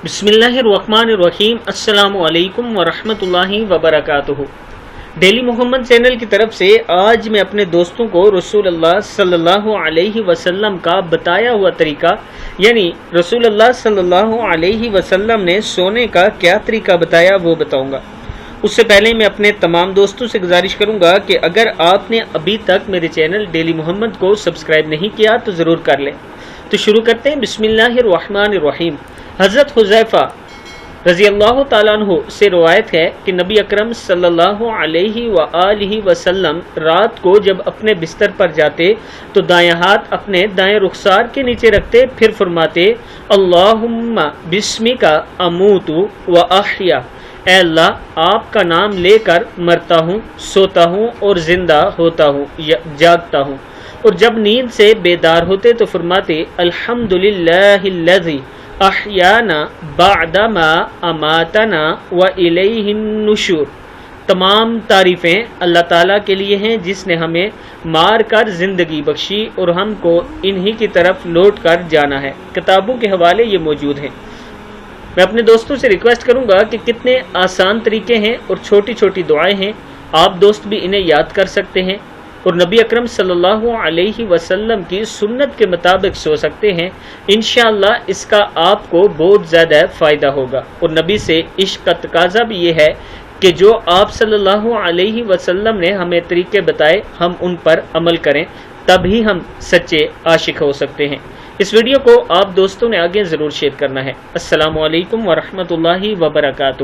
بسم اللہ الرحمن الرحیم۔ السلام علیکم ورحمۃ اللہ وبرکاتہ۔ ڈیلی محمد چینل کی طرف سے آج میں اپنے دوستوں کو رسول اللہ صلی اللہ علیہ وسلم کا بتایا ہوا طریقہ، یعنی رسول اللہ صلی اللہ علیہ وسلم نے سونے کا کیا طریقہ بتایا وہ بتاؤں گا۔ اس سے پہلے میں اپنے تمام دوستوں سے گزارش کروں گا کہ اگر آپ نے ابھی تک میرے چینل ڈیلی محمد کو سبسکرائب نہیں کیا تو ضرور کر لیں۔ تو شروع کرتے ہیں۔ بسم اللہ الرحمن الرحیم۔ حضرت حذیفہ رضی اللہ تعالیٰ عنہ سے روایت ہے کہ نبی اکرم صلی اللہ علیہ وآلہ وسلم رات کو جب اپنے بستر پر جاتے تو دائیں ہاتھ اپنے دائیں رخسار کے نیچے رکھتے، پھر فرماتے اللہم بسمک اموت و احیا، اے اللہ آپ کا نام لے کر مرتا ہوں، سوتا ہوں اور زندہ ہوتا ہوں، جاگتا ہوں۔ اور جب نیند سے بیدار ہوتے تو فرماتے الحمدللہ الذی احیانا بعدما اماتنا والیہ النشور، تمام تعریفیں اللہ تعالیٰ کے لیے ہیں جس نے ہمیں مار کر زندگی بخشی اور ہم کو انہی کی طرف لوٹ کر جانا ہے۔ کتابوں کے حوالے یہ موجود ہیں۔ میں اپنے دوستوں سے ریکویسٹ کروں گا کہ کتنے آسان طریقے ہیں اور چھوٹی چھوٹی دعائیں ہیں، آپ دوست بھی انہیں یاد کر سکتے ہیں اور نبی اکرم صلی اللہ علیہ وسلم کی سنت کے مطابق سو سکتے ہیں۔ انشاءاللہ اس کا آپ کو بہت زیادہ فائدہ ہوگا۔ اور نبی سے عشق کا تقاضا بھی یہ ہے کہ جو آپ صلی اللہ علیہ وسلم نے ہمیں طریقے بتائے ہم ان پر عمل کریں، تبھی ہم سچے عاشق ہو سکتے ہیں۔ اس ویڈیو کو آپ دوستوں نے آگے ضرور شیئر کرنا ہے۔ السلام علیکم ورحمۃ اللہ وبرکاتہ۔